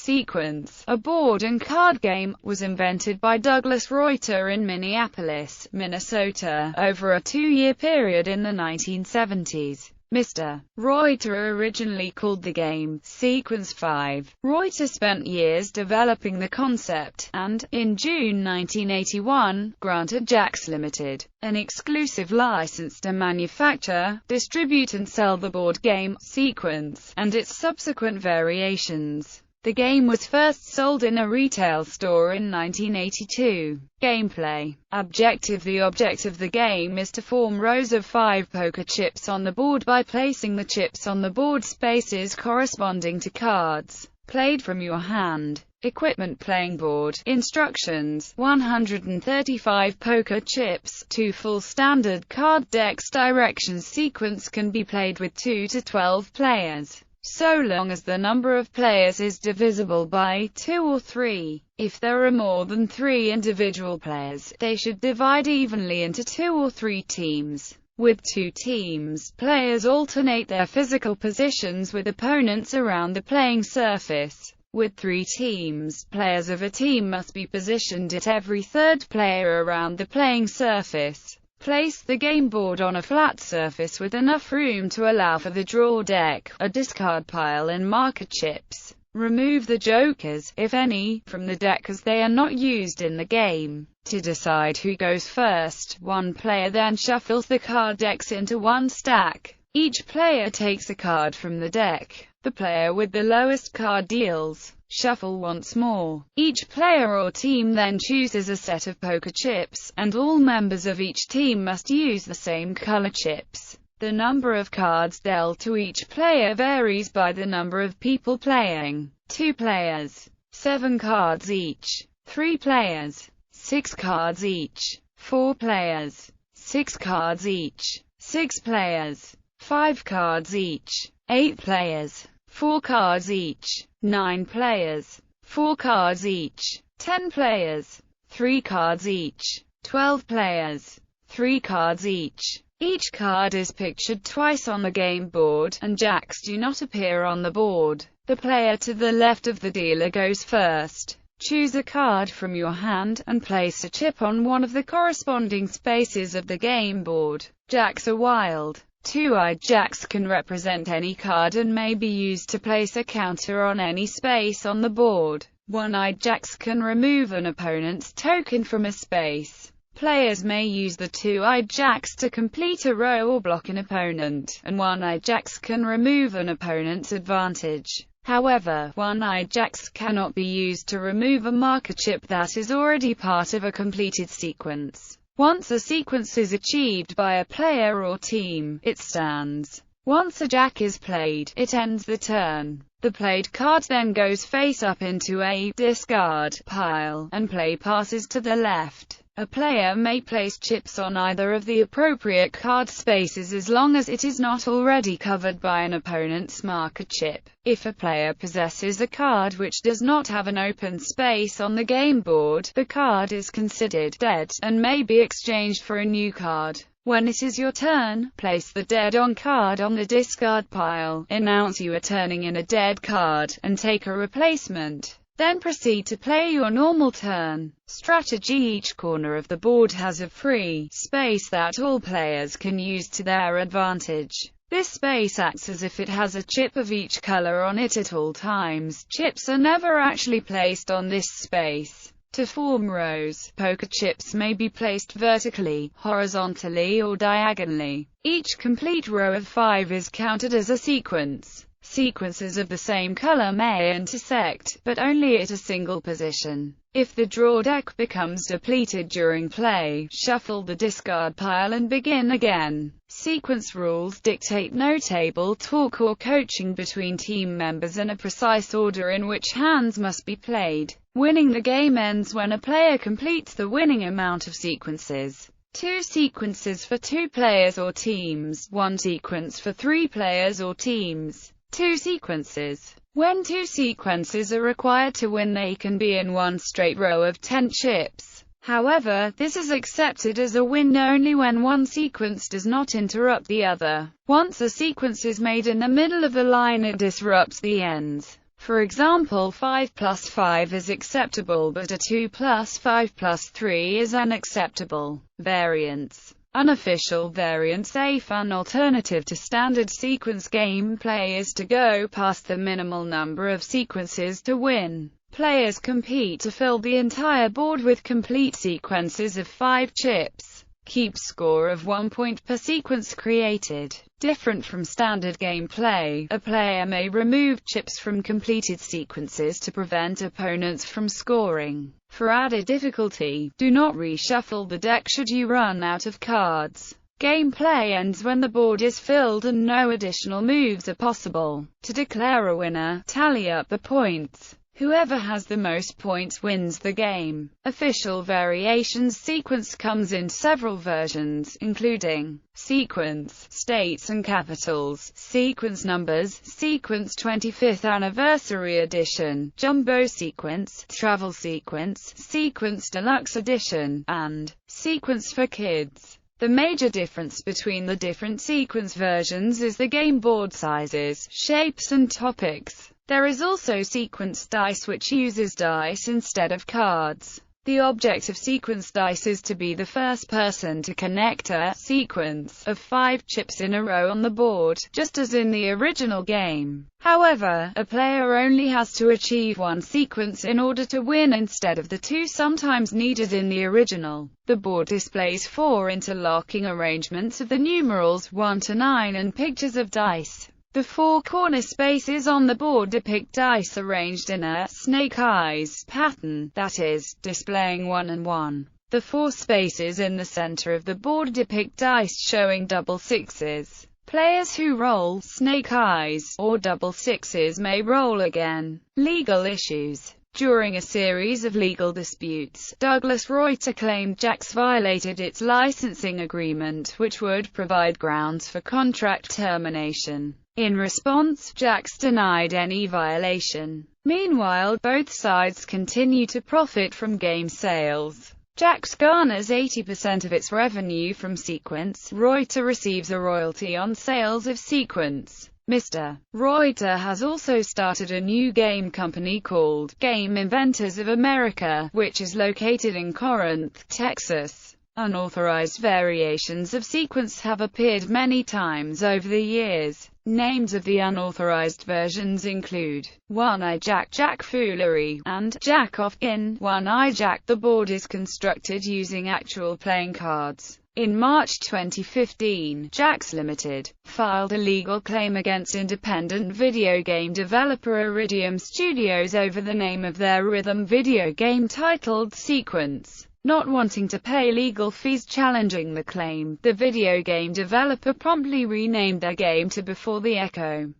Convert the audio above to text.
Sequence, a board and card game, was invented by Douglas Reuter in Minneapolis, Minnesota, over a 2-year period in the 1970s. Mr. Reuter originally called the game Sequence 5. Reuter spent years developing the concept, and, in June 1981, granted Jax Limited an exclusive license to manufacture, distribute and sell the board game Sequence, and its subsequent variations. The game was first sold in a retail store in 1982. Gameplay. Objective. The object of the game is to form rows of 5 poker chips on the board by placing the chips on the board spaces corresponding to cards played from your hand. Equipment. Playing board. Instructions. 135 poker chips, 2 full standard card decks. Directions. Sequence can be played with 2 to 12 players, so long as the number of players is divisible by 2 or 3. If there are more than 3 individual players, they should divide evenly into 2 or 3 teams. With 2 teams, players alternate their physical positions with opponents around the playing surface. With 3 teams, players of a team must be positioned at every third player around the playing surface. Place the game board on a flat surface with enough room to allow for the draw deck, a discard pile and marker chips. Remove the jokers, if any, from the deck as they are not used in the game. To decide who goes first, one player then shuffles the card decks into one stack. Each player takes a card from the deck. The player with the lowest card deals. Shuffle once more. Each player or team then chooses a set of poker chips, and all members of each team must use the same color chips. The number of cards dealt to each player varies by the number of people playing. 2 players, 7 cards each. 3 players, 6 cards each. 4 players, 6 cards each. 6 players, 5 cards each. 8 players, 4 cards each. 9 players, 4 cards each. 10 players, 3 cards each. 12 players, 3 cards each. Each card is pictured twice on the game board, and jacks do not appear on the board. The player to the left of the dealer goes first. Choose a card from your hand, and place a chip on one of the corresponding spaces of the game board. Jacks are wild. 2-eyed jacks can represent any card and may be used to place a counter on any space on the board. 1-eyed jacks can remove an opponent's token from a space. Players may use the 2-eyed jacks to complete a row or block an opponent, and 1-eyed jacks can remove an opponent's advantage. However, 1-eyed jacks cannot be used to remove a marker chip that is already part of a completed sequence. Once a sequence is achieved by a player or team, it stands. Once a jack is played, it ends the turn. The played card then goes face up into a discard pile, and play passes to the left. A player may place chips on either of the appropriate card spaces as long as it is not already covered by an opponent's marker chip. If a player possesses a card which does not have an open space on the game board, the card is considered dead, and may be exchanged for a new card. When it is your turn, place the dead-on card on the discard pile, announce you are turning in a dead card, and take a replacement. Then proceed to play your normal turn. Strategy. Each corner of the board has a free space that all players can use to their advantage. This space acts as if it has a chip of each color on it at all times. Chips are never actually placed on this space. To form rows, poker chips may be placed vertically, horizontally or diagonally. Each complete row of 5 is counted as a sequence. Sequences of the same color may intersect, but only at a single position. If the draw deck becomes depleted during play, shuffle the discard pile and begin again. Sequence rules dictate no table talk or coaching between team members and a precise order in which hands must be played. Winning the game ends when a player completes the winning amount of sequences. 2 sequences for 2 players or teams, 1 sequence for 3 players or teams. 2 sequences. When 2 sequences are required to win, they can be in one straight row of 10 chips. However, this is accepted as a win only when one sequence does not interrupt the other. Once a sequence is made in the middle of the line, it disrupts the ends. For example, 5 plus 5 is acceptable, but a 2 plus 5 plus 3 is unacceptable. Variants. Unofficial variants. A fun alternative to standard sequence gameplay is to go past the minimal number of sequences to win. Players compete to fill the entire board with complete sequences of 5 chips. Keep score of 1 point per sequence created. Different from standard gameplay, a player may remove chips from completed sequences to prevent opponents from scoring. For added difficulty, do not reshuffle the deck should you run out of cards. Gameplay ends when the board is filled and no additional moves are possible. To declare a winner, tally up the points. Whoever has the most points wins the game. Official variations. Sequence comes in several versions, including sequence, states and capitals, sequence numbers, sequence 25th anniversary edition, jumbo sequence, travel sequence, sequence deluxe edition, and sequence for kids. The major difference between the different sequence versions is the game board sizes, shapes and topics. There is also sequence dice, which uses dice instead of cards. The object of sequence dice is to be the first person to connect a sequence of 5 chips in a row on the board, just as in the original game. However, a player only has to achieve 1 sequence in order to win instead of the 2 sometimes needed in the original. The board displays 4 interlocking arrangements of the numerals 1 to 9 and pictures of dice. The 4 corner spaces on the board depict dice arranged in a snake eyes pattern, that is, displaying 1 and 1. The 4 spaces in the center of the board depict dice showing double sixes. Players who roll snake eyes or double sixes may roll again. Legal issues. During a series of legal disputes, Douglas Reuter claimed Jack's violated its licensing agreement, which would provide grounds for contract termination. In response, Jack's denied any violation. Meanwhile, both sides continue to profit from game sales. Jack's garners 80% of its revenue from sequence. Reuter receives a royalty on sales of sequence. Mr. Reuter has also started a new game company called Game Inventors of America, which is located in Corinth, Texas. Unauthorized variations of sequence have appeared many times over the years. Names of the unauthorized versions include One-Eye Jack, Jack Foolery, and Jack Off. In One-Eye Jack, the board is constructed using actual playing cards. In March 2015, Jack's Limited filed a legal claim against independent video game developer Iridium Studios over the name of their rhythm video game titled Sequence. Not wanting to pay legal fees challenging the claim, the video game developer promptly renamed their game to Before the Echo.